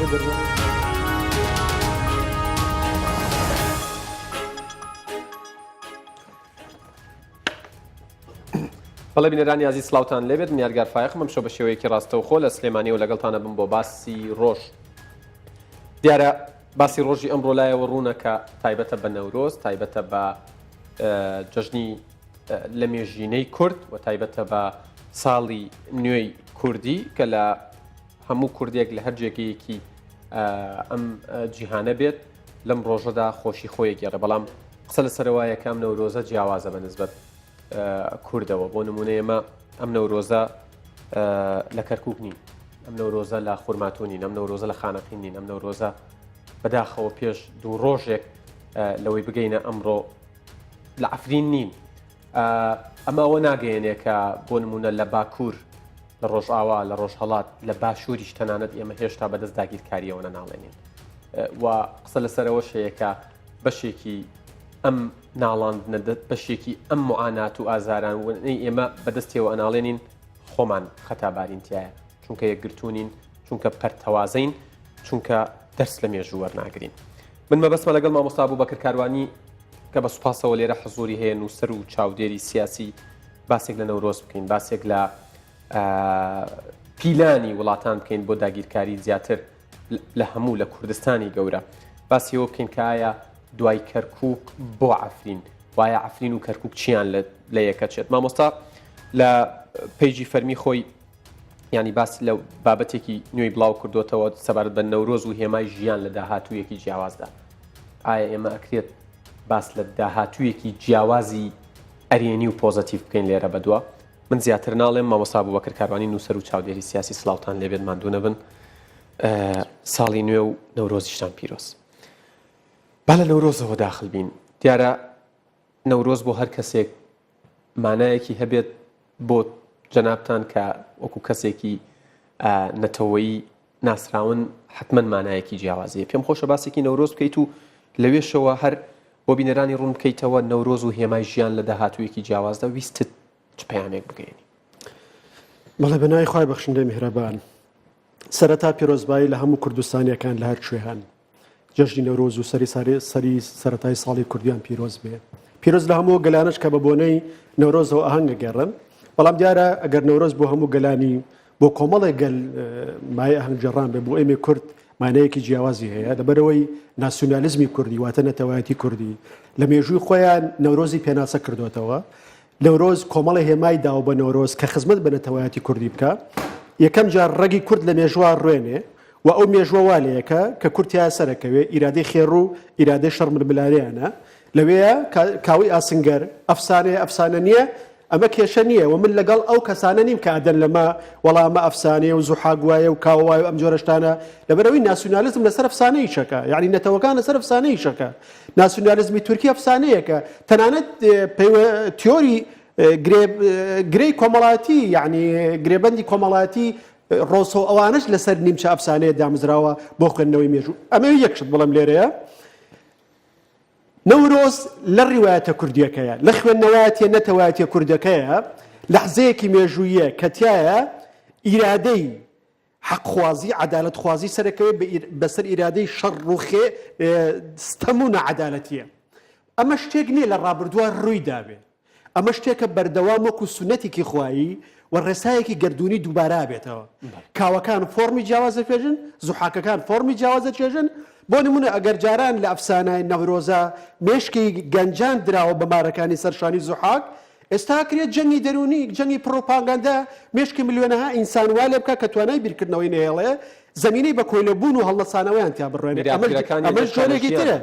هذا دربه بەڵێ بینەرانی عزیز سلااوتان لێبێت میارگار فایقم شۆ بە شێوەیەکی ڕاستەوخۆ لە سلێمانی و لەگەڵتانە بم بۆ باسی ڕۆژ دیارە باسی ڕۆژی ئەمڕۆ لایەوە ڕوونەکە تایبەتە بە نەورۆز تایبەتە بە جەژنی لە مێژینەی کورد و تایبەتە بە ساڵی نوێی کوردی کە لە هەموو کوردێک لە هەر جێگەیەکی ئەم جیهانە بێت لەم ڕۆژەدا خۆشی خۆیە گێڕە بەڵام قسە لە سەرەوایە کام نەورۆزە جیاوازە بە نسبەت کوردەوە بۆ نمونە ئێمە ئەم نەورۆزە لە کەرکووک نین ئەم نەورۆزە لە خورماتۆ نین ئەم نەورۆزە لە خانەقین نین ئەم نەورۆزە بەداخەوە پێش دوو ڕۆژێک لەوەی بگەینە ئەمڕۆ لە ئەفرین نین ئەمەوە ناگەیەنێ کە بۆ نمونە لە باکوور لە ڕۆژئاوا لە ڕۆژهەڵات لە باشووریش تەنانەت ئێمە هێشتا بەدەست داگیرکاریەوە ناڵێنین و قسە لەسەرەوە شەیەکە بەشێکی ئەم ناڵاندنە بەشێکی ئەم معانات و ئازاران و ئێمە بەدەستیەوە ئەناڵێنین خۆمان خەتابارینتیایە چونکە یەکگرتوونین چونکە پەرتەوازەین چونکە دەرس لە مێژوو وەرناگرین من مەبەستمە لەگەڵ مامۆستا بووبەکر کاروانی کە بە سوپاسەوە لێرە حەزوری هەیە نووسەر و چاودێری سیاسی باسێک لە نەورۆز بکەین باسێک لە پیلانی وڵاتان بکەین بۆ داگیرکاری زیاتر لە هەموو لە کوردستانی گەورە باسیەوە بکەین کە ئایا دوای کەرکووک بۆ عەفرین وایە عەفرین و کەرکووک چیان لە یەکە چێت مامۆستا لە پەیجی فەرمی خۆی ینی باس لە بابەتێکی نوێی بڵاو کردوتەوە سەبارەت بە نەورۆز و هێمای ژیان لە داهاتوویەکی جیاوازدا ئایا ئێمە ئەکرێت باس لە داهاتوویەکی جیاوازی ئەرێنی و پۆزەتیڤ بکەین لێرە بەدووە من زیاتر ناڵێم مامۆستا بووبەکر کاروانی نووسەر و چاودێری سیاسی سلااوتان لێبێت ماندوو نەبن ساڵی نوێ و نەورۆزیشتان پیرۆز با لە نەورۆزەوە داخل بین دیارە نەورۆز بۆ هەر کەسێک مانایەکی هەبێت بۆ جەنابتان کە وەکو کەسێکی نەتەوەیی ناسراون حتمما مانایەکی جیاوازیە پێم خۆشە باسێکی نەورۆز بکەیت و لەوێشەوە هەر بۆ بینەرانی ڕوون بکەیتەوە نەورۆز و هێمای ژیان لە داهاتوویەکی جیاوازدا ویستت چ پەیامێک بگەێنی بەڵێ بەناوی خوای بەخشندە میهرەبان سەرەتا پیرۆزبایی لە هەموو کوردستانیەکان لە هەر کوێهان جەژنی نەورۆز و سەری سەرەتای ساڵی کوردیان پیرۆز بێ پیرۆز لە هەموو گەلانش کە بە بۆنەی نەورۆزەوە ئاهەنگە گێڕن بەڵام دیارە ئەگەر نەورۆز بۆ هەموو گەلانی بۆ کۆمەڵێک گەل مای ئاهەنگ جێڕان بێ بۆ ئێمێ کورد مانەیەکی جیاوازی هەیە لەبەرەوەی ناسیۆنالیزمی کوردی واتە نەتەوایەتی کوردی لە مێژووی خۆیان نەورۆزی پێناسە کردوتەوە نەورۆز کۆمەڵی هێمای داو بە نەورۆز کە خزمەت بە نەتەوایەتی کوردی بکە یەکەم جار ڕەگی کورد لە مێژووە ڕوێنێ و ئەو مێژوە والەیەکە کە کورتیا سەرەکەوێ ئیرادەی خێڕ و ئیرادەی شەڕمربلارەیانە لەوەیە کاوی ئاسنگەر ئەفسانە نییە ئەمە کێشە نییە و من لەگەڵ ئەو کەسانە نیم کە ئەدەن لەمە وەڵامە ئەفسانەیە و زوحاگوایە و کاوایە و ئەم جۆرەشتانە لەبەرەوەی ناسیۆنالیزم لەسەر ئەفسانەی شەکە یعنی نەتەوەکان لەسەر ئەفسانەی شەکە ناسیۆنالیزمی تورکی ئەفسانەیەکە تەنانەت تیۆری گرەی کۆمەڵاتی یعنی گرێبەندی کۆمەڵاتی ڕۆسۆ ئەوانش لەسەر نیمچە ئەفسانەیە دامزراوە بۆ خوێندنەوەی مێژوو ئەمە یەکشت بڵم لێرەیە نەورۆز لە ڕیوایەتە کوردیەکەیە لە خوێندنەوەیەتیە نەتەوایەتیە کوردەکەیە لەحزەیەکی مێژوویە کەتیایە ئیرادەی حەقخوازی عەدالەتخوازی سەرەکەوێ بەسەر ئیرادەی شەڕ و ستەم و نەعەدالەتیە ئەمە شتێک نییە لە ڕابردووە ڕووی دابێ ئەمە شتێکە بەردەوام وەکو سونەتێکی خوایی و ڕێسایەکی گردردونی دووبارە بێتەوە کاوەکان فۆرمی جیاوازە پێژن زوحاکەکان فۆرمی جیاوازە چێژن بۆ نمونە ئەگەر جاران لە ئەفسانای نەورۆزە مێشکی گەنجان دراوە بە مارەکانی سەرشانی زوحاک ئێستا کرێت جەنگی دەرونی جەنگی پرۆپاگاندا مێشکی ملیۆنەها ئینسان وا لێ بکە کە توانای بیرکردنەوەی نەهێڵێ زەمینەی بە کۆیلەبوون و هەڵەسانەوەیان تیا بڕێنێت ئەمە جۆرێکی ترە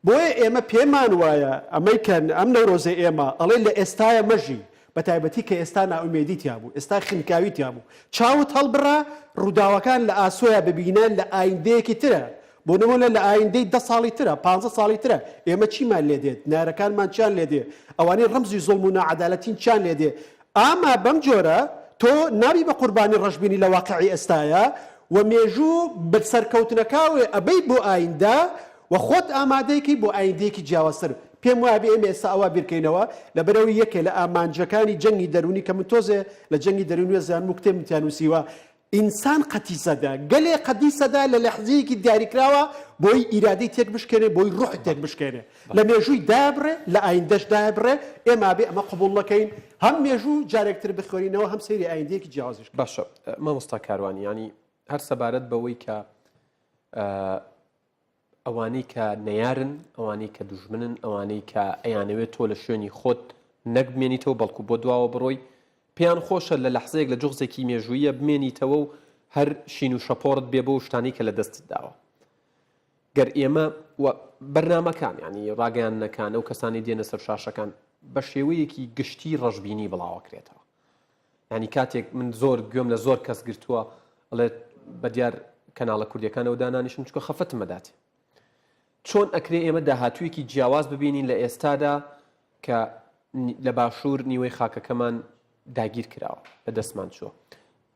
بۆیە ئێمە پێمان وایە ئەمەیکەن ئەم نەورۆزە ئێمە ئەڵێ لە ئێستایە مەژی بە تایبەتی کە ئێستا ناومێدی تیا بوو ئێستا خینکاوی تیا بوو چاوت هەڵبڕا ڕووداوەکان لە ئاسۆیە ببینن لە ئایندەیەکی ترە بۆ نمونە لە ئایندەی 10 ساڵی ترە 15 ساڵی ترە ئێمە چیمان لێ دێت نارەکانمان چیان لێ دێ ئەوانەی ڕەمزی زوڵم و نەعەدالەتین چیان لێ دێ ئاما بەم جۆرە تۆ نابی بە قوربانی ڕەشبینی لە واقعی ئێستایە و مێژوو بەسەرکەوتنەکاوێ ئەبەی بۆ ئایندا و خۆت ئامادەیەکی بۆ ئایندەیەکی جیاوازتر پێم وایە ئێمە ئێستا ئەوە بیرکەینەوە لەبەرەوەی یەکێ لە ئامانجەکانی جەنگی دەرونی کە من تۆزێ لە جەنگی دەرونی زیان و کتێب تیان وسیوە ئینسان قەتی سەدا گەلێ قەتی سەدا لە لەحزەیەکی دیاریکراوە بۆی ئیرادەی تێک بشکێنێ بۆی ڕوح تێک بشکێنێ لە مێژووی دابڕێ لە ئایندەش دابڕێ ئێمە بێ ئەمە قبوڵ نەکەین هەم مێژوو جارێکتر بخۆرینەوە هەم سەیری ئایندەیەکی جیاوازیش باشە مامۆستا کاروانی ینی هەر سەبارەت بەوەی کە ئەوانەی کە نەیارن ئەوانەی کە دوژمنن ئەوانەی کە ئەیانەوێت تۆ لە شوێنی خۆت نەکبمێنیتەوە بەڵکو بۆ دواوە بڕۆی پێیان خۆشە لە لەحزەیەک لە جوغزێکی مێژوویە بمێنیتەوە و هەر شین و شەپۆڕت بێ بۆ شتانی کە لە دەستت داوە گەر ئێمە بەرنامەکان ینی ڕاگەیانەکان ئەو کەسانی دێنە سەر شاشەکان بە شێوەیەکی گشتی ڕەشببینی بڵاوەکرێتەوە ینی کاتێک من زۆر گوێم لە زۆر کەس گرتووە ئەڵێ بە دیار کەناڵە کوردیەکانەوە دانانیشم چکە خەفەتم مەداتێ چۆن ئەکرێ ئێمە داهاتوویەکی جیاواز ببینین لە ئێستادا کە لە باشوور نیوەی خاکەکەمان داگیر کراوە بە دەستمان چووە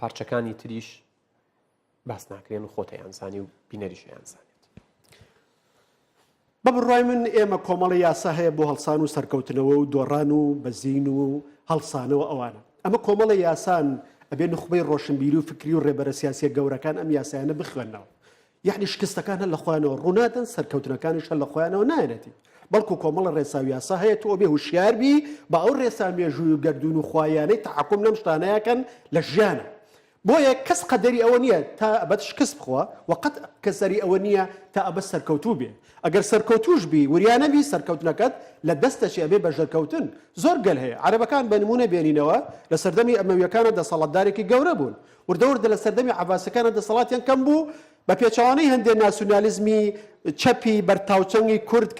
پارچەکانی تریش باس ناکرێن و خۆتەیانزانی و بینەریشیانزانێت بە بڕای من ئێمە کۆمەڵی یاسا هەیە بۆ هەڵسان و سەرکەوتنەوە و دۆڕان و بەزین و هەڵسانەوە ئەوانە ئەمە کۆمەڵی یاسان ئەبێ نخبەی ڕۆشنبیری و فکری و ڕێبەرە سیاسیە گەورەکان ئەم یاسایانە بخوێنەوە یعنی شکستەکان هەر لە خۆیانەوە ڕوونادەن سەرکەوتنەکانیش هەر لە خۆیانەوە نایەتی بەڵکو کۆمەڵە ڕێساوی یاسا هەیە تۆ بێ هوشیاربی بە ئەو ڕێسا مێژووی و گەردون و خوایانەی تەحکوم لەم شتانەیەکەن لە ژیانە بۆیە کەس قەدەری ئەوە نییە تا ئەبەت شکست بخوا وقت کەسەری ئەوە نییە تا ئەبە سەرکەوتوو بێ ئەگەر سەرکەوتوش بی وریانەبی سەرکەوتنەکەت لە دەستەشی ئەبێ بەژەرکەوتن زۆر گەل هەیە عەرەبەکان بە نمونە بێنینەوە لە سەردەمی ئەمەویەکانە دەسەڵاتدارێکی گەورە بوون وردەوردە لە سەردەمی عەباسەکانە دەسەڵاتیان کەم بوو بە پێچەوانەی هەندێک ناسیۆنالیزمی چەپی بەرتاوچەنگی کورد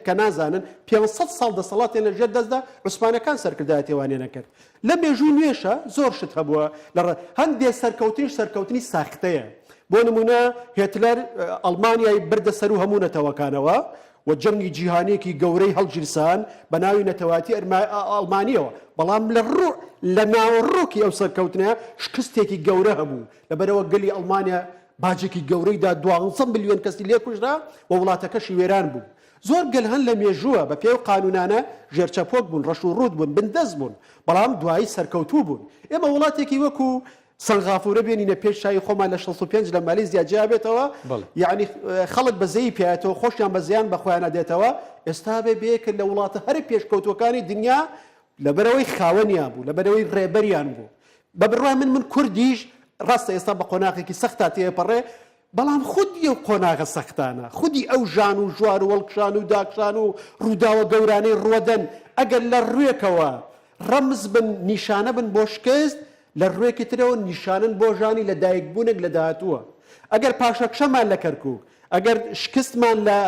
کە نازانن 500 ساڵ دەسەڵاتیان لەژێر دەستدا عوسمانەکان سەرکردایەتێوانیان نەکرد لە مێژووی نوێشە زۆر شت هەبووە لە هەندێک سەرکەوتنی ساختەیە بۆ نمونە هێتلەر ئەڵمانیای بردە سەر و هەموو نەتەوەکانەوە و جەنگی جیهانیەکی گەورەی هەڵگیرسان بە ناوی نەتەواتی ئەڵمانیەوە بەڵام لە ناوەڕۆکی ئەو سەرکەوتنە شکستێکی گەورە هەبوو لەبەرەوە گەلی ئەڵمانیا باجێکی گەورەیدا 200 ملیۆن کەسی لێ کوژرا و وڵاتەکەشی وێران بوو زۆر گەل هەن لە مێژووە بە پێی قانونانە ژێرچەپۆک بوون ڕەش و ڕوود بوون بندەست بوون بەڵام دوایی سەرکەوتوو بوون ئێمە وڵاتێکی وەکو سەنغافورە بێنینە پێش شای خۆمان لە 65 لە مالیزیا جیا بێتەوە یعنی خەڵک بەزەی پێێتەوە خۆشیان بە زیان بە خۆیانە دێتەوە ئێستا بێکرد لە وڵاتە هەر پێشکەوتوەکانی دنیا لەبەرەوەی خاوەنیان بوو لەبەرەوەی ڕێبەریان بوو بە بڕای من کوردیش ڕاستە ئێستا بە قۆناغێکی سەختا تێپەڕێ بەڵام خودی ئەو قۆناغە سەختانە خودی ئەو ژان و ژوار و وەڵکشان و داکشان و ڕووداوە گەورانەی ڕوەدەن ئەگەر لە ڕوێکەوە ڕەمز بن نیشانە بن بۆ شکست لە ڕوێکی ترەوە نیشانن بۆ ژانی لە دایکبوونێک لە داهاتووە ئەگەر پاشەکشەمان لە کەرکووک ئەگەر شکستمان لە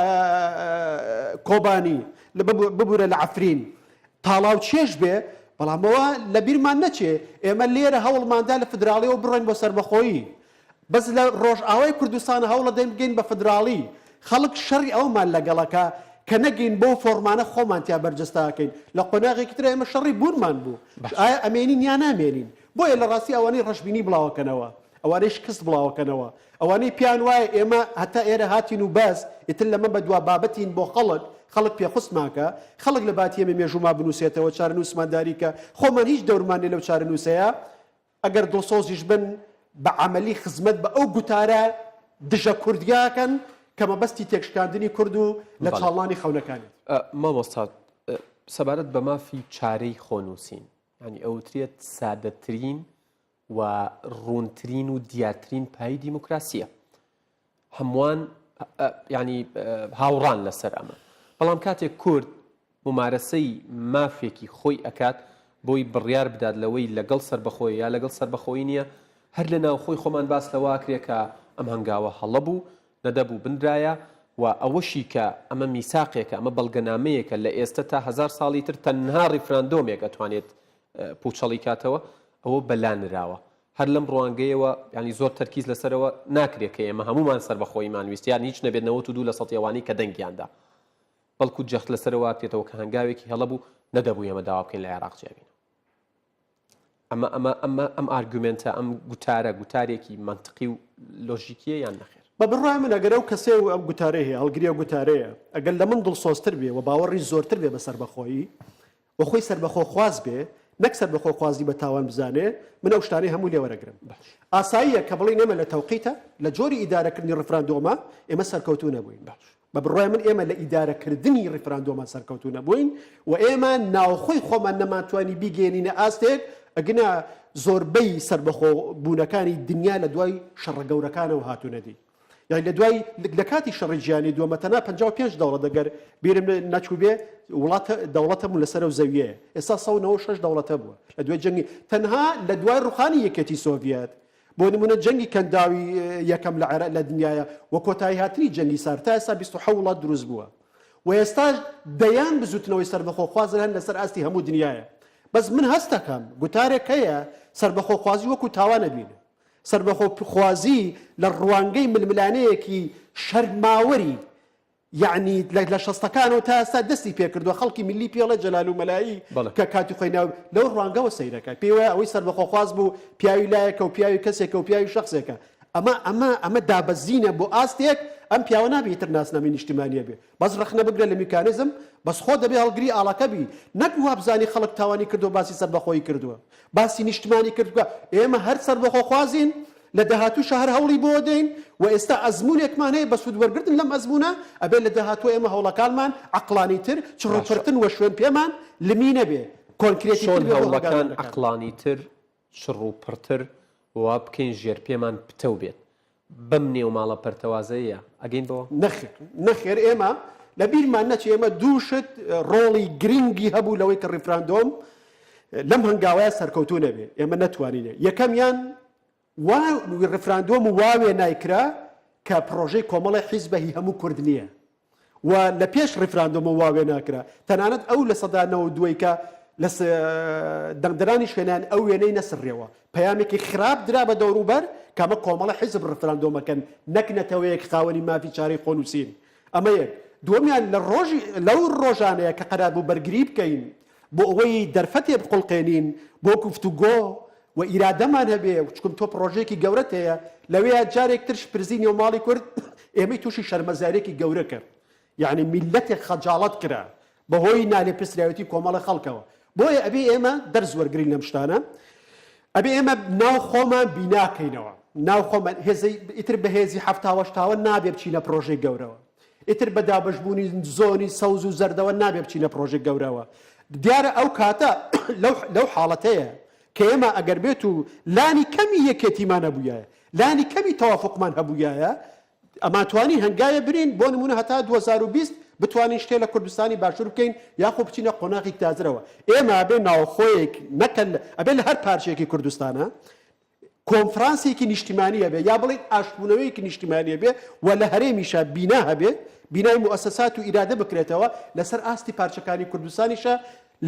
کۆبانی ببوورە لە عەفرین تاڵاو چێش بێ بەڵامەوە لە بیرمان نەچێ ئێمە لێرە هەوڵماندا لە فدراڵیەوە بڕۆین بۆ سەربەخۆیی بەس لە ڕۆژئاوای کوردستان هەوڵە دەین بگەین بە فدراڵی خەڵک شەڕی ئەومان لەگەڵەکە کە نەگەین بۆ فۆرمانە خۆمان تیا بەرجەستاکەین لە قۆناغێکی تر ئێمە شەڕی بوونمان بوو ئایا ئەمێنین یا نامێنین بۆیە لە ڕاستی ئەوانەی ڕەشبینی بڵاوەکەنەوە ئەوانەی شکست بڵاوەکەنەوە ئەوانەی پیان وایە ئێمە هەتا ئێرە هاتین و بەس ئیتر لەمە بە دوا بابەتین بۆ خەڵک پێخستماکە خەڵک لە باتیێمە مێژوما بنووسێتەوە چارەنووسمانداریکە خۆمان هیچ دەورمانێ لەو چارەنووسەیە ئەگەر دڵسۆزیش بن بە عەمەلی خزمەت بە ئەو گوتارە دژە کوردیاکەن کە مەبەستی تێکشکاندنی کورد و لە چاڵانی خەونەکانی مامۆستا سەبارەت بە مافی چارەی خۆنووسین ینی ئەوترێت سادەترین و ڕوونترین و دیارترین پایی دیموکراسیە هەمووان ینی هاوڕان لەسەر ئەمە بەڵام کاتێک کورد ممارەسەی مافێکی خۆی ئەکات بۆی بڕیار بدات لەوەی لەگەڵ سەربەخۆی یا لەگەڵ سەربەخۆی نییە هەر لە ناوخۆی خۆمان باس لەواکرێ کە ئەم هەنگاوە هەڵەبوو نەدەبوو بندرایە و ئەوەشی کە ئەمە میساقێکە ئەمە بەڵگەنامەیەکە لە ئێستا تا 1000 ساڵی تر تەنها ڕیفراندۆمێک ئەتوانێت پوچەڵی کاتەوە ئەوە بەلانراوە هەر لەم ڕوانگەیەوە ینی زۆر تەرکیز لەسەرەوە ناکرێت کە ئێمە هەمومان سەربەخۆیمان ویستیان هیچ نەبێت 92 لە سەڵیەوانی کە دەنگیاندا بەڵکو جەخت لەسەرەوە بێتەوە کە هەنگاوێکی هەڵەبوو نەدەبوو ئێمە داوا بکەین لە عێراق جیابین ئەم ئارگومنتە ئەم گوتارێکی منطقی و لۆژیکیە یان نەخێر بە بڕای من ئەگەر ئەو کەسێ و ئەم گوتارەیە هەیە هەڵگریە گوتارەیە ئەگەر لە من دڵسۆزتر بێ و باوەڕی زۆرتر بێ بە سەربەخۆیی و خۆی سەربەخۆ خواز بێ نەک سەربەخۆخوازی بە تاوان بزانێ من ئەو شتانەی هەموو لێ وەرەگرم ئاساییە کە بڵێ نەمە لە تەوقیتە لە جۆری ئیدارەکردنی ڕفراندۆمە ئێمە سەرکەوتوو نەبووین بە بڕای من ئێمە لە ئیدارەکردنی ڕفراندۆمە سەرکەوتوو نەبووین و ئێمە ناوخۆی خۆمان نەماتوانی بیگەێنینە ئاستێک ئەگەنا زۆربەی سەربەخۆ بوونەکانی دنیا لە دوای شەڕە گەورەکانەوە هاتوونەدی یعنی لە دوای لە کاتی شەڕی گیانی دووەمەتەنا 55 دەوڵەت دەگەر بیرم نەچوو بێ وڵاتە دەوڵەتەمون لەسەر و زەویەیە ئێستا 196 دەوڵەتە بووە لە دوای جەنگی تەنها لە دوای ڕوخانی یەکێتی سۆڤیەت بۆ نمونە جەنگی کەنداوی یەکەم لە عێراق لە دنیاە و کۆتایی هاتنی جەنگی سار تا ئێستا 27 وڵات دروست بووە و ئێستا دەیان بزوتنەوەی سەربەخۆخوازن هەن لەسەر ئاستی هەموو دنیاە بەس من هەست دەکەم گوتارێک هەیە سەربەخۆخوازی وەکو تاوان نەبینێ سەربەخۆخوازی لە ڕوانگەی ململانەیەکی شەرماوەری یعنی لە شەستەکانەوە تا ئێستا دەستی پێکردووە خەڵکی میلی پێڵە جەلال و مەلایی کە کاتی خۆی ناو لەو ڕوانگەوە سەیرەکە پێی وایە ئەوەی سەربەخۆخواز بوو پیاوی لایەکە و پیاوی کەسێکە و پیاوی شخصێکە ئەمە دابەزینە بۆ ئاستێک ئەم پیاوە نابێتتر ناسنامی نیشتیمانیە بێ بەس ڕخنە بگرە لە میکانیزم بەس خۆ دەبێ هەڵگری ئاڵەکە بی نەک وابزانی خەڵک تاوانی کردو باسی سەربەخۆی کردووە باسی نیشتیمانی کردووە ئێمە هەر سەربەخۆخوازین لە داهاتوو شەهر هەوڵی بۆ دەین و ئێستا ئەزمونێکمان هەیە بە سوودوەرگرتن لەم ئەزمونە ئەبێ لە داهاتوو ئێمە هەوڵەکانمان عەقڵانیتر چڕوپرتن و شوێن پێمان لمی نەبێ کۆنکرێتی هەوڵەکان عەقڵانیتر شڕوپڕتر وا بکەین ژێر پێمان پتە بێت بەم نێوماڵە پەرتەوازەیە ئەگەین بۆ نەخێر ئێمە لە بیرمان نەچێ ئێمە دووشت ڕۆڵی گرنگی هەبوو لەوەی کە ڕیفراندۆم لەم هەنگاوەیە سەرکەوتوو نەبێ ئێمە نەتوانینێ یەکەمیان ڕفراندۆم و واوێ نایکرا کە پرۆژەی کۆمەڵی حیزبەهی هەموو کورد نییە و لە پێش ڕفراندۆم و واوێ ناکرا تەنانەت ئەو لە سەدانەوە دوای کە لە دەنگدرانی شوێنیان ئەو وێنەی نەسڕێەوە پەیامێکی خراپ درا بە دەوروبەر کەمە کۆمەڵە حیزب ڕفراندۆمەکەن نەکنەتەوەیەک خاوەنی مافی چارەی خۆنووسین ئەمە یەک دووەمیان لەو ڕۆژانەیە کە قەرار بوو بەرگری بکەین بۆ ئەوەی دەرفەتێ بقوڵقێنین بۆ گفتوگۆ و ئیرادەمان هەبێ چکم تۆ پرۆژێکی گەورەت هەیە لەوەیە جارێک ترش پرزی نێوماڵی کورد ئێمەی تووشی شەرمەزارێکی گەورە کرد یعنی میلەتێک خەجاڵەت کرا بەهۆی نالێ پسراوەتی کۆمەڵە خەڵکەوە بۆیە ئەبێ ئێمە دەرز وەرگرین لەم شتانە ئەبێ ئێمە ناو خۆمان بیناکەینەوە ناو خۆمان ئیتر بەهێزی هەفتاوەشتاوە نابێ بچینە پرۆژەی گەورەوە ئیتر بە دابەشبوونی زۆنی سەوز و زەردەوە نابێ بچینە پرۆژەی گەورەوە دیارە ئەو کاتە لەو حاڵەتەیە کە ئێمە ئەگەر بێت و لانی کەمی یەکێتیمان هەبوویە لانی کەمی تەوافقمان هەبوویە ئەماتوانی هەنگایە برین بۆ نمونە هەتا 2020 بتوانین شتێ لە کوردستانی باشوور بکەین یاخۆ بچینە قۆناغی تازرەوە ئێمە ئەبێ ناوخۆیەک نەکەن ئەبێ لە هەر پارچەیەکی کوردستانە کۆنفرانسێکی نیشتیمانیە بێ یا بڵێن ئاشتبوونەوەیەکی نیشتیمانیە بێ و لە هەرێمیشە بینا هەبێ بینای مؤسسات و ئیرادە بکرێتەوە لەسەر ئاستی پارچەکانی کوردستانیشە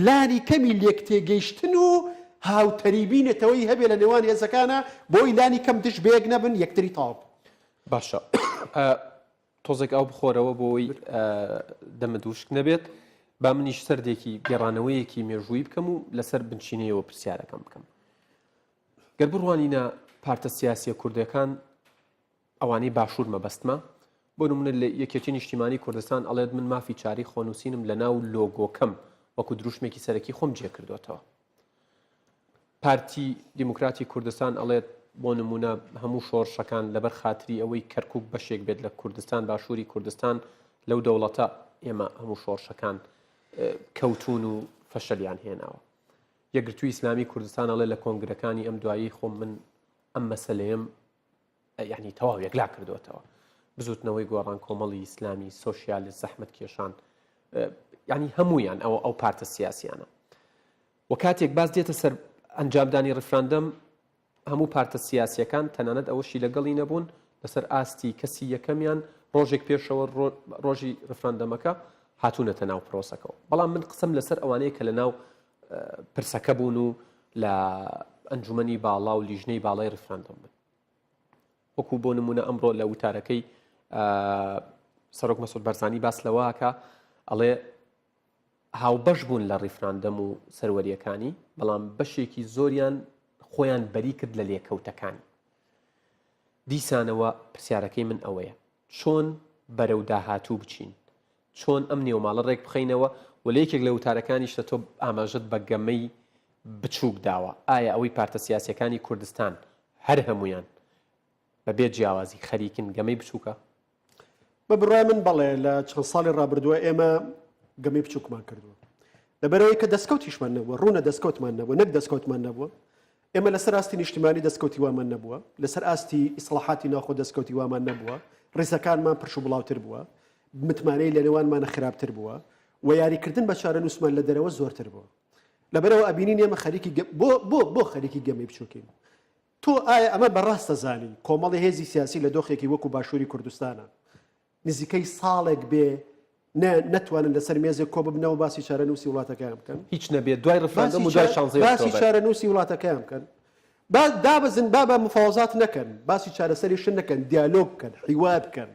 لانی کەمی لێک تێگەیشتن و هاوتەریبینێتەوەی هەبێ لە نێوان هێزەکانە بۆی لانی کەم دش بەیەک نەبن یەکتری تاوب باشە تۆزێک ئەو بخۆرەوە بۆی دەمە دووشک نەبێت با منیش سەردێکی گێڕانەوەیەکی مێژووی بکەم و لەسەر بنشینەوە پرسیارەکەم بکەم گەر بڕوانینە پارتە سیاسیە کوردەکان ئەوانەی باشوور مەبەستمە بۆ نمونە لە یەکێتی نیشتیمانی کوردستان ئەڵێت من مافی چاری خۆنووسینم لە ناو لۆگۆکەم وەکو دروشمێکی سەرەکی خۆم جێ کردوێتەوە پارتی دیموکراتی کوردستان ئەڵێت بۆ نمونە هەموو شۆڕشەکان لەبەر خاتری ئەوەی کەرکوب بەشێک بێت لە کوردستان باشووری کوردستان لەو دەوڵەتە ئێمە هەموو شۆڕشەکان کەوتون و فەشەلیان هێناوە یەکگرتووی ئیسلامی کوردستان ئەڵێ لە کۆنگرەکانی ئەم دوایی خۆم من ئەم مەسەلەیەم یعنی تەواو یەکلا کردوێتەوە بزوتنەوەی گۆڕان کۆمەڵی ئیسلامی سۆشیالیست زەحمەت کێشان یعنی هەموویان ئەو پارتە سیاسیانە و کاتێک باز دێتە سەر ئەنجامدانی ڕفراندەم هەموو پارتە سیاسیەکان تەنانەت ئەوەشی لەگەڵی نەبوون لەسەر ئاستی کەسی یەکەمیان ڕۆژێک پێشەوە ڕۆژی ڕفراندەمەکە هاتوونەتە ناو پرۆسەکەەوە بەڵام من قسم لەسەر ئەوانەیە کە لە ناو پرسەکە بوون و لە ئەنجومەنی باڵا و لیژنەی باڵای ڕفراندەم بن وەکو بۆ نمونە ئەمڕۆ لە وتارەکەی سەرۆک مەسعود بەرزانی باس لەوەکە ئەڵێ هاوبەش بوون لە ڕیفراندەم و سەروەریەکانی بەڵام بەشێکی زۆریان خۆیان بەری کرد لە لێکەوتەکانی دیسانەوە پرسیارەکەی من ئەوەیە چۆن بەرەو داهاتوو بچین چۆن ئەم نێوماڵە ڕێک بخەینەوە و لە یەکێک لە وتارەکانیشتە تۆ ئاماژت بە گەمەی بچووک داوە ئایا ئەوەی پارتە سیاسیەکانی کوردستان هەر هەمویان بەبێ جیاوازی خەریکن گەمەی بچووکە؟ بە بڕای من بەڵێ لە چەند ساڵی ڕابردووە ئێمە گەمەی بچووکمان کردووە لەبەرەوەی کە دەستکەوتیشمان نەبووە ڕوونە دەستکەوتمان نەبووە نەک دەستکەوتمان نەبووە ئێمە لەسەر ئاستی نیشتیمانی دەستکەوتی وامان نەبووە لەسەر ئاستی ئیسلاحاتی ناخۆ دەستکەوتی وامان نەبووە ڕێسەکانمان پرش و بڵاوتر بووە متمانەی لە نێوانمانە خراپتر بووە و یاریکردن بە چارە نووسمان لە دەرەوە زۆرتر بووە لەبەرەوە ئەبینین ئێمە خەریکی بۆ خەریکی گەمەی بچووکین تۆ ئایا ئەمە بەڕاستە زانی کۆمەڵی هێزی سیاسی لە دۆخێکی وەکو باشووری کوردستانە نزیکەی ساڵێک بێ نەتوانن لەسەر مێزێک کۆ ببنەوە باسی چارەنووسی وڵاتەکەیان بکەن هیچ نەبێت دوای ڕفراندەم و دوای 16 باسی چارەنووسی وڵاتەکەیان بکەن دابزن بابە مفاوزات نەکەن باسی چارەسەریشن نەکەن دیالۆگ بکەن حیوار بکەن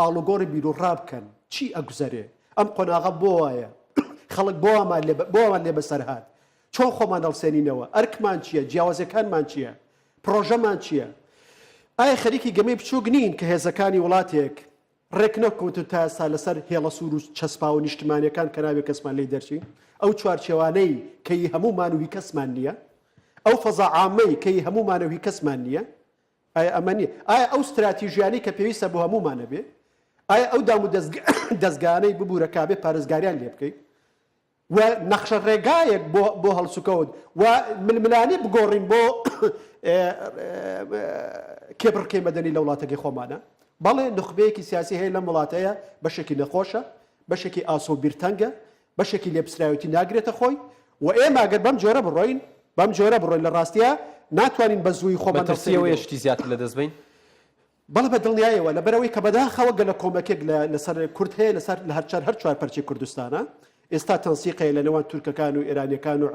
ئاڵوگۆڕی بیرۆڕا بکەن چی ئەگوزەرێ ئەم قۆناغە بۆ وایە خەڵک بۆمان لێ بەسەر هات چۆن خۆمان هەڵسێنینەوە ئەرکمان چییە جیاوازەکانمان چییە پرۆژەمان چییە ئایا خەریکی گەمەی بچووک نین کە هێزەکانی وڵاتێک ڕێک نەکەوتن تا ئێستا لەسەر هێڵە سوور و چەسپا و نیشتمانیەکان کە نابێت کەسمان لێی دەرچین ئەو چوارچێوانەی کەی هەموومان و هی کەسمان نییە ئەو فەزا عامەی کەی هەموومان و هی کەسمان نییە ئایا ئەمە نییە ئایا ئەو استراتیژیانەی کە پێویستە بۆ هەموومانە بێ ئایا ئەو دام و دەستگانەی ببوورە کابێ پارێزگاریان لێ بکەیت و نەخشە ڕێگایەک بۆ هەڵسوکەوت و ململانی بگۆڕین بۆ کێبڕکەی مەدەنی لە وڵاتەکەی خۆمانە بەڵێ نخبەیەکی سیاسی هەیە لەم وڵاتەیە بەشێکی نەخۆشە بەشێکی ئاسۆ بیرتەنگە بەشێکی لێپسراوەتی ناگرێتە خۆی و ئێمە ئەگەر بەم جۆرە بڕۆین لە ڕاستیە ناتوانین بە زووی خۆمان دەستەوەی شتی زیاتر لە دەست بین بەڵێ بە دڵنیایەوە لەبەرەوەی کە بەداخەوە گەلە کۆمەکێک لەسەر کورد هەیە لەسەر لە هەر چوار پەرچی کوردستانە ئێستا تەنسیقەیە لە نێوان تورکەکان و ئێرانیەکان و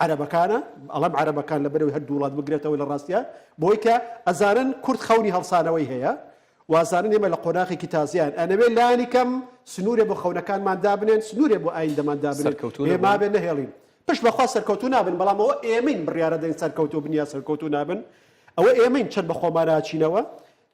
عەرەبەکانە ئەڵەم عەرەبەکان لەبەرەوەی هەردوو وڵات بگرێتەوە لە ڕاستیە بۆی کە ئەزانن کورد خەونی هەڵسانەوەی هەیە وازانن ئێمە لە قۆناغێکی تازیان ئەنەوێ لانی کەم سنوورێ بۆ خەونەکانمان دابنێن سنوورێ بۆ ئایندەمان دابنێن ئێمە بێ نەهێڵین پشت بەخوا سەرکەوتو نابن بەڵام ئەوە ئێمەین بڕیارە دەین سەرکەوتو بنیا سەرکەوتو نابن ئەوە ئێمەین چەند بە خۆمان ئاچینەوە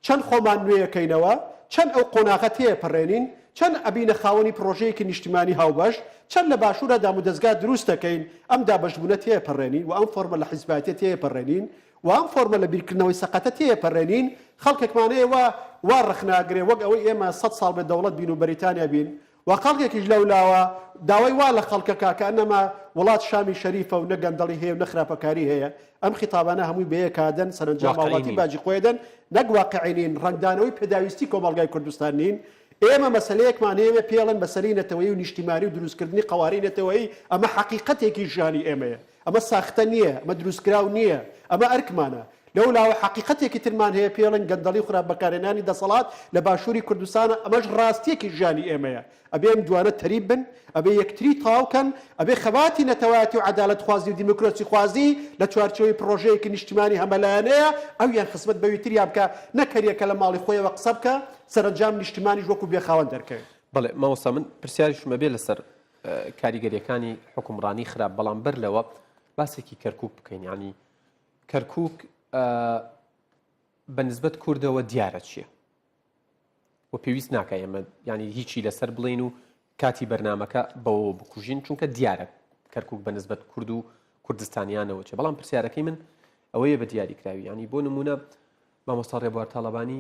چەند خۆمان نوێیەکەینەوە چەند ئەو قۆناغە تێپەڕێنین چەند ئەبینە خاوەنی پرۆژەیەکی نیشتیمانی هاوبەش چەند لە باشوورە دام و دەستگا دروست دەکەین ئەم دابەشبوونە تێپەڕێنین و ئەم فۆرمە لە حیزبایەتیە تێپەڕێنین و ئەم فۆرمە لە بیرکردنەوەی سەقەتە تێپەڕێنین خەڵکێکمانەیەوە وا ڕخناگرێ وەک ئەوەی ئێمە 100 ساڵ بە دەوڵەت بین و بەریتانیا بین و خەڵکێکیش لەولاوە داوای وا لە خەڵکەکە کە ئەنەما وڵات شامی شەریفە و نەگەندەڵی هەیە و نەخراپەکاری هەیە ئەم خیتابانە هەمووی بەیەکادەن سەرنجام وڵاتی باجی خۆیدەن نەک واقعینین ڕنگدانەوەی پێداویستی کۆمەڵگای کوردستان نین ئێمە مەسەلەیەکمان هەیە پێڵەن بەسەری نەتەوەی و نیشتیمانی و دروستکردنی قواری نەتەوەی ئەمە حەقیقەتێکی ژیانی ئێمەیە ئەمە ساختە نییە ئەمە دروستکراو نییە ئەمە ئەرکمانە لەولاوە حەقیقەتێکی ترمان هەیە پێڵەن گەندەڵی و خراپ بەکارهێنانی دەسەڵات لە باشووری کوردستانە ئەمەش ڕاستیەکی ژیانی ئێمەیە ئەبێ ئەم دوانە تەریب بن ئەبێ یەکتری تاوکەن ئەبێ خەباتی نەتەوایەتی و عەدالەت خوازی و دیموکراسی خوازی لە چوارچێوەی پرۆژەیەکی نیشتیمانی هەمەلایەنەیە ئەویان خزمەت بەویتریان بکە نەکەریەکە لە ماڵی خۆیەوە قسە بکە سەرنجام نیشتیمانیش وەکو بێخاوەن دەرکەوێت. بەڵێ مامۆستا من پرسیاریشمە بێ لەسەر کاریگەریەکانی حکومڕانی خراپ بەڵام بەر لەوە باسێکی کەرکووک بکەین ینی کەرکووک بەنسبەت کوردەوە دیارە چییە و پێویست ناکە ئێمە ینی هیچی لەسەر بڵێن و کاتی بەرنامەکە بەوە بکوژین چونکە دیارە کەرکووک بەنسبەت کورد و کوردستانیانەوە چێ بەڵام پرسیارەکەی من ئەوەیە بە دیاریکراوی ینی بۆ نمونە مامۆستا ڕێبوار تاڵەبانی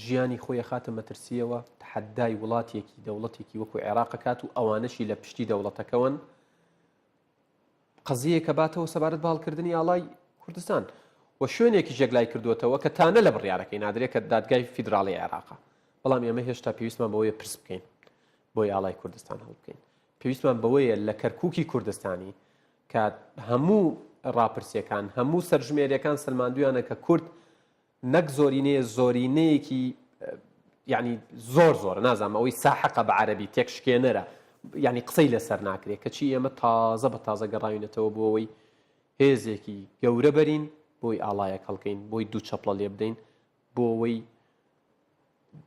ژیانی خۆی خاتە مەترسیەوە تحەدای وڵاتێکی دەوڵەتێکی وەکو عێراق کات و ئەوانەشی لە پشتی دەوڵەتەکەون قەزیە کە باتەوە سەبارەت باڵکردنی ئاڵای کوردستان و شوێنێکی جێگلای کردوێتەوە کە تانە لە بڕیارەکەی نادرێت کە دادگای فیدراڵی عێراقا بەڵام ئێمە هێشتا پێویستمان بەوەیە پرس بکەین بۆی ئاڵای کوردستان هەڵ بکەین پێویستمان بەوەیە لە کەرکووکی کوردستانی کە هەموو ڕاپرسیەکان هەموو سەرژمێریەکان سلماندویانە کە کورد نەک زۆرینەیەکی یعنی زۆر نازانم ئەوەی ساحەقە بە عەرەبی تێکشکێنەرە یعنی قسەی لەسەر ناکرێت کەچی ئێمە تازە بە تازە گەڕاوینەتەوە بۆ ئەوەی هێزێکی گەورە بەرین بۆی ئاڵایەک هەڵکەین بۆی دوو چەپڵە لێ بدەین بۆ ئەوەی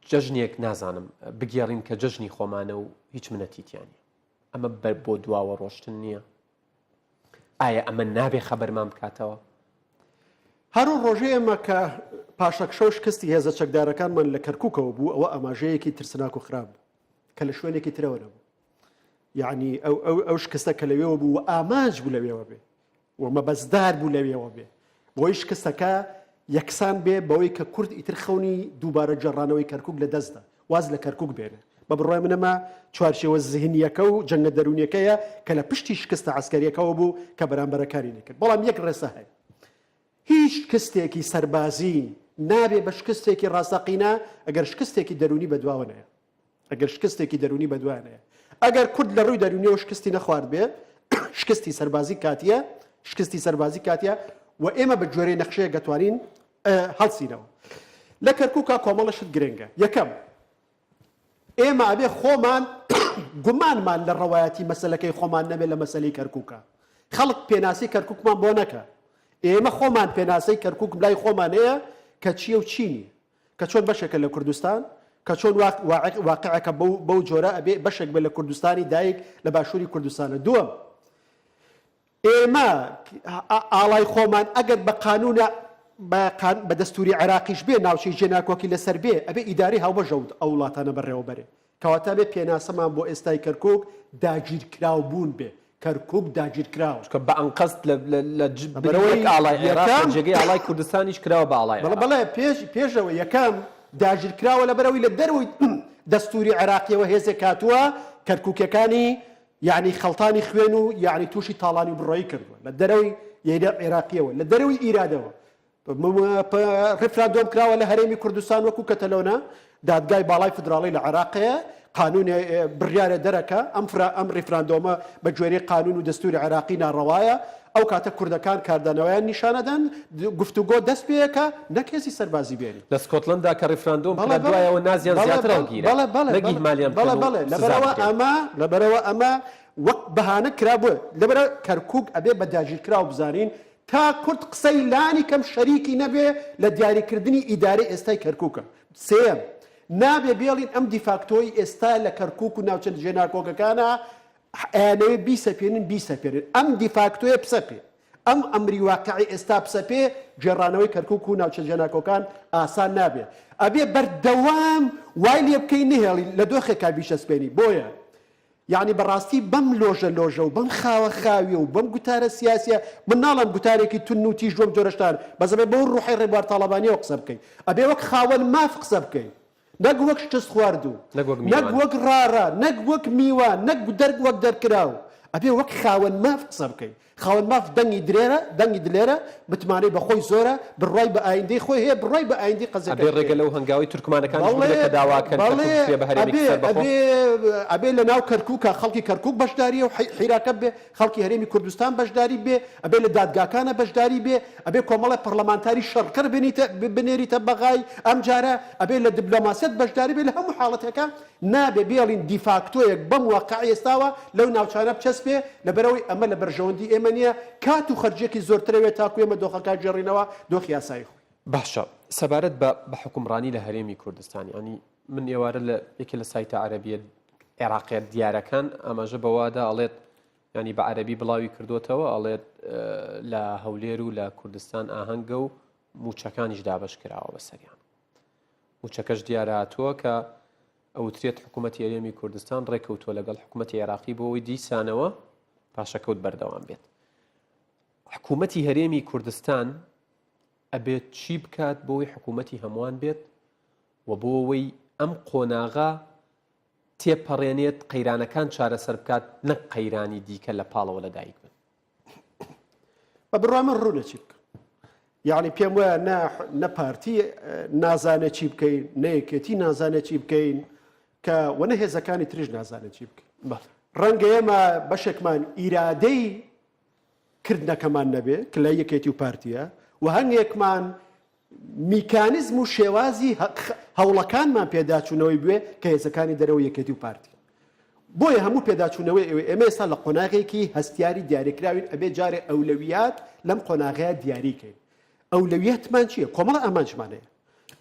جەژنێک نازانم بگێڕین کە جەژنی خۆمانە و هیچ منەتیتیانی ئەمە بۆ دواوە ڕۆشتن نییە ئایا ئەمە نابێ خەبەرمان بکاتەوە هەرو ڕۆژەیە ئێمە کە پاشەکشە شکستی هێزە چەکدارەکانمان لە کەرکووکەوە بوو ئەوە ئەماژەیەکی ترسناک و خراپ کە لە شوێنێکی ترەوە نەبوو یعنی ئەو شکستە کە لەوێەوە بوو و ئامانج بوو لەوێەوە بێ و مەبەستدار بوو لەوێەوە بێ بۆی شکستەکە یەکسان بێ بەوەی کە کورد ئیتر خەونی دووبارە جێڕانەوەی کەرکووک لە دەستدا واز لە کەرکووک بێنێ بە بڕای منەما چوارچێوە زیهنیەکە و جەنگە دەرونیەکەیە کە لە پشتی شکستە عسکەریەکەەوە بوو کە بەرامبەرەکاری نەکرد بەڵام یەک ڕێسە هەیە هیچ شکستێکی سەربازی نابێ بە شکستێکی ڕاستەقینە ئەگەر شکستێکی دەرونی بەدواوەنەیە ئەگەر شکستێکی دەرونی بەدوانەیە ئەگەر کورد لە ڕووی دەرونیەوە شکستی نەخوارد بێ شکستی سەربازی کاتیە شکستی سەربازی کاتیە و ئێمە بە جۆرەی نەخشەیە دەتوانین هەڵسینەوە لە کەرکووکە کۆمەڵەشت گرنگە یەکەم ئێمە ئەبێ خۆمان گومانمان لە ڕەوایەتی مەسەلەکەی خۆمان نەبێت لە مەسەلەی کەرکووکە خەڵک پێناسی کەرکووکمان بۆ نەکە ئێمە خۆمان پێناسەی کەرکووک لای خۆمان هەیە کە چییە و چینی کە چۆن بەشێکە لە کوردستان کە چۆن واقعەکە بەو جۆرە ئەبێ بەشێک بێ لە کوردستانی دایک لە باشووری کوردستانە دووەم ئێمە ئاڵای خۆمان ئەگەر بە قانونە بە دەستوری عێراقیش بێ ناوچەی جێناکۆکی لەسەر بێ ئەبێ ئیداری هاوبەژەوت ئەو وڵاتانە بەڕێوەبەرێ کەواتە بێ پێناسەمان بۆ ئێستای کەرکووک داگیرکراو بوون بێ کەرکووک داگیرکراوە کە بە ئەنقەست لە ئاڵای عێراق جێگەی ئاڵای کوردستانیش کراوە بە ئاڵای بەڵێ پێشەوە یەکەم داگیرکراوە لە بەرەوەی لە دەروی دەستوری عێراقیەوە هێزێک هاتووە کەرکووکەکانی یعنی خەڵتانی خوێن و یعنی تووشی تاڵانی بڕۆیی کردووە لە دەرەوەی عێراقیەوە لە دەرەوەی ئیرادەوە ڕفراندۆم کراوە لە هەرێمی کوردستان وەکو کەتەلۆنە دادگای باڵای فدراڵی لە عێراقەیە قانون بڕیارە دەرەکە ئەم ڕفراندۆمە بە گوێرەی قانون و دەستوری عێراقی ناڕەوایە ئەو کاتە کوردەکان کاردانەوەیان نیشانەدەن گفتوگۆ دەست پێیەکە نەکێسی سەربازی بێنی لە سکۆتلندا کە ڕفراندۆم دوایەوە نازیان زیاترەوە گیرە لەبەرەوە ئەمە وەک بەهانە کرابووە لەبەرە کەرکووک ئەبێ بە داگیرکراو بزانین تا کورد قسەی لانی کەم شەریکی نەبێ لە دیاریکردنی ئیدارەی ئێستای کەرکووکە سێم نابێ بێڵین ئەم دیفاکتۆی ئێستا لە کەرکووک و ناوچەند جێناکۆکەکانە ئەیانەوێ بیسەپێنن ئەم دیفاکتۆیە پسەپێ ئەم ئەمری واقعی ئێستا پسەپێ گێڕانەوەی کەرکووک و ناوچەند جێناکۆکان ئاسان نابێ ئەبێ بەردەوام وای لێ بکەی نهێڵی لە دۆخێکا بیشەسپێنی بۆیە یعنی بەڕاستی بەم لۆژە و بەم خاوە و بەم گوتارە سیاسیە من ناڵم گوتارێکی تون و تیژ بۆم جۆرەشتان بەزەبێ بەو ڕوحی ڕێبوار تاڵەبانیەوە قسە بکەیت ئەبێ وەک خاوەن ماف قسە بکەیت نەک وەک شتست خواردوو نەک وەک ڕارە نەک وەک میوان نەک دەرگ وەک دەرکراو ئەبێ وەک خاوەن ماف قسە بکەیت خاوەن ماف دەنگی دلێرە بتمانەی بەخۆی زۆرە بڕای بە ئایندەی خۆی هەیە بڕای بە ئایندەی قەزەکە ئەبێ ڕێگە لەو هەنگاوی تورکمانەکان کە داواکەن ئەبێ لە ناو کەرکووکە خەڵکی کەرکووک بەشداریە و حیراکە بێ خەڵکی هەرێمی کوردستان بەشداری بێ ئەبێ لە دادگاکانە بەشداری بێ ئەبێ کۆمەڵە پەرلەمانتاری شەڕکەر بنێریتە بەغای ئەم جارە ئەبێ لە دیبلۆماسیەت بەشداری بێ لە هەموو حاڵەتەکە نابێ بێڵین دیفاکتۆیەک بەم واقعی ئێستاوە لەو ناوچانە بچەسپێ لەبەرەوەی ئەمە لە بەرژەوەندی ئێمە نییە کات و خەرجێکی زۆرترەوێت تاکو ئێمە دۆخەکە جێڕینەوە دۆخی یاسایی خۆی باشە سەبارەت بە حکومڕانی لە هەرێمی کوردستانی ینی من ئێوارە لە یەکێ لە سایتە عەرەبیە عێراقیەت دیارەکان ئەمەژە بەوادا ئەڵێت ینی بە عەرەبی بڵاوی کردوتەوە ئەڵێت لە هەولێر و لە کوردستان ئاهەنگە و موچەکانیش دابش کراوە بەسەریان موچەکەش دیارە هاتووە کە ئەوترێت حکوومەتی هەرێمی کوردستان ڕێکەوتووە لەگەڵ حکوومەتی عێراقی بۆەوەی دیسانەوە پاشەکەوت بەردەوام بێت حکوومەتی هەرێمی کوردستان ئەبێت چی بکات بۆی حکوومەتی هەمووان بێت و بۆەوەی ئەم قۆناغا تێپەڕێنێت قەیرانەکان چارەسەر بکات نەک قەیرانی دیکە لە پاڵەوە لەدایک بن بە بڕای من ڕوو لە چی بکە یعنی پێم وایە نە پارتی نازانێت چی بکەین نەیەکێتی نازانێت چی بکەین کە وەنە هێزەکانی تریش نازانێت چی بکەین ڕەنگە ئێمە بەشێکمان ئیرادەی کردنەکەمان نەبێ کە لە یەکێتی و پارتیە و هەنگێکمان میکانیزم و شێوازی هەوڵەکانمان پێداچوونەوەی بوێ کە هێزەکانی دەرەوە یەکێتی و پارتی بۆیە هەموو پێداچوونەوەی ئێمە ئێستا لە قۆناغێکی هەستیاری دیاریکراوین ئەبێ جارێ ئەولەویات لەم قۆناغەیە دیاریکەین ئەولەویەتمان چییە کۆمەڵە ئامانجمانەیە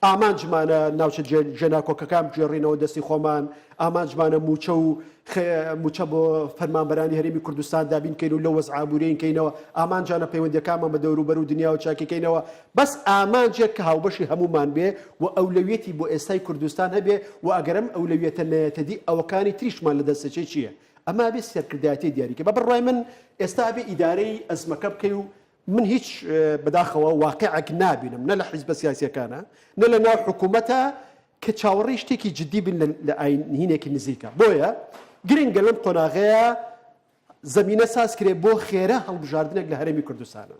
ئامانجمانە ناوچە ژێناکۆکەکان بژێڕینەوە دەستی خۆمان ئامانجمانە موچە بۆ فەرمانبەرانی هەرێمی کوردستان دابینکەین و لە وەزعابورەیەن کەینەوە ئامانجانە پەیوەندیەکانمان بە دەوروبەر و دنیا و چاکیکەینەوە بەس ئامانجێک کە هاوبەشی هەمومان بێ و ئەولەویەتی بۆ ئێستای کوردستان هەبێ و ئەگەرم ئەولەویەتە نایەتەدی ئەوەکانی تریشمان لە دەستەچەی چییە ئەما بێ سەرکردایەتی دیاریکە بە بڕای من ئێستا بێ ئیدارەی ئەزمەکە بکەی و من هیچ بەداخەوە واقعێک نابینم نە لە حیزبە سیاسیەکانە نە لە ناو حکوومەتە کە چاوەڕێی شتێکی جددی بن لە ئاینهینێکی نزیکە بۆیە گرنگە لەم قۆناغەیە زمینە ساز کرێ بۆ خێرە هەڵبژاردنێک لە هەرێمی کوردستانە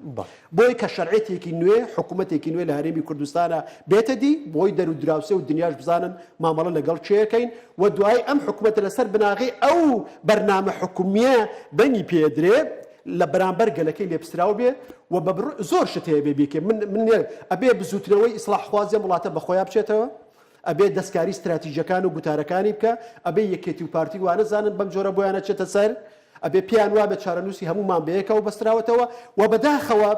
بۆی کە شەرعێتێکی نوێ حکوومەتێکی نوێ لە هەرێمی کوردستانە بێتە دی بۆی دەرودراوسێ و دنیاش بزانن مامەڵە لەگەڵ چێەکەین و دوای ئەم حکوومەتە لەسەر بناغی ئەو بەرنامە حکومیە بەنی پێدرێ لە بەرامبەر گەلەکەی لێپسراو بێ و زۆر شت هەیە بێ بیکێ من ئەبێ بزوترەوەی ئیسلاحخوازیە وڵاتە بەخۆیان بچێتەوە ئەبێ دەستکاری استراتیژەکان و گوتارەکانی بکە ئەبێ یەکێتی و پارتی وانە زانن بەم جۆرە بۆیانە چێتە سەر ئەبێ پیان وا بە چارەنووسی هەمومان بەیەکەوە بەستراوەتەوە و بەداخەوە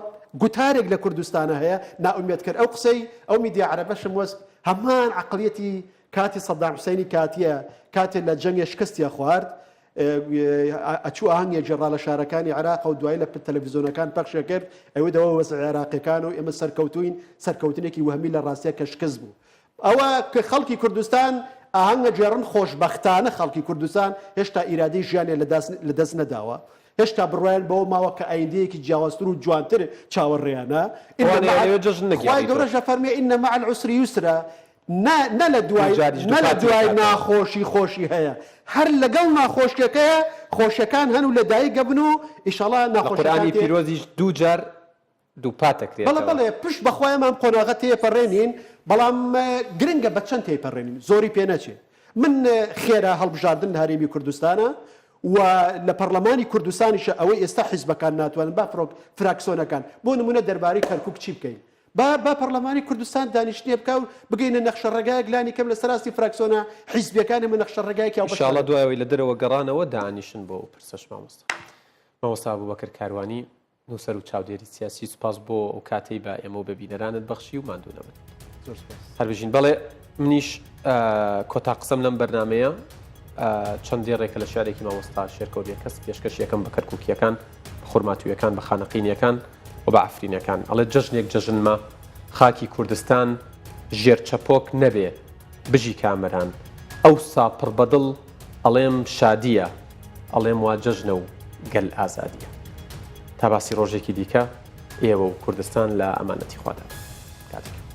گوتارێک لە کوردستانە هەیە ناومێت کرد ئەو قسەی ئەو میدیا عەرەبەشم وەست هەمان عەقڵیەتی کاتی سەدام حوسێنی کاتیە کاتێک لە جەنگێ شکستیە خوارد ئەچوو ئاهەنگێ جێڕا لە شارەکانی عێراق و دوای لە تەلەڤیزۆنەکان پەخشە کرد ئەوەی دەوە وەسع عێراقیەکان و ئێمە سەرکەوتوین سەرکەوتنێکی وهمی لە ڕاستیە کە شکست بوو ئەوە کە خەڵکی کوردستان ئاهەنگە جێڕن خۆشبەختانە خەڵکی کوردستان هێشتا ئیرادەی ژیانێ لە دەست نەداوە هێشتا بڕوایان بەوە ماوە کە ئایندەیەکی جیاوازتر و جوانتر چاوەڕێیانە خی گەورەشە فەرمێ ئینە مع العسر یوسرا نە لە دوای ناخۆشی خۆشی هەیە هەر لەگەڵ ناخۆشیەکەیە خۆشیەکان هەن و لە دایک گەبن و ئیشەڵا ناخۆشیەکانی پیرۆزیش دوو جار دووپاتەکرێت بەڵێ پشت بەخۆیەمان قۆناغە تێپەڕێنین بەڵام گرنگە بە چەند تێپەڕێنین زۆری پێ نەچێت من خێرا هەڵبژاردن لە هەرێمی کوردستانە و لە پەرلەمانی کوردستانیشە ئەوەی ئێستا حیزبەکان ناتوانن با فراکسۆنەکان بۆ نمونە دەربارەی کەرکووک چی بکەین با پەرلەمانی کوردستان دانیشتنی بکە و بگەینە نەخشە ڕێگایەک لانی کەم لە سەراستی فراکسۆنە حیزبەکانی من نەخشە ڕێگایەکی ئینشاڵڵا دوایەوەی لە دەرەوە گەڕانەوە دانیشن بۆ پرسەش مامۆستا بووبەکر کاروانی نووسەر و چاودێری سیاسی سوپاس بۆ ئەو کاتەی بە ئێمە بە بینەرانت بەخشی و ماندوونەوە هەربژین بەڵێ منیش کۆتا قسەم لەم بەرنمەیە چەندی ڕێکە لە شارێکی مامۆستا شێرکەوتیە کەس پێشکەش یەکەم بە کەرکووکیەکان بە خورماتویەکان بە خانەقینیەکان و بە ئەفرینەکان ئەڵێ جەژنێک جەژنمە خاکی کوردستان ژێر چەپۆک نەبێ بژی کامەران ئەوسا پڕ بەدڵ ئەڵێم شادیە ئەڵێم وا جەژنە و گەل ئازادیە تا باسی ڕۆژێکی دیکە ئێوە و کوردستان لە ئەمانەتی خوادا کاتێک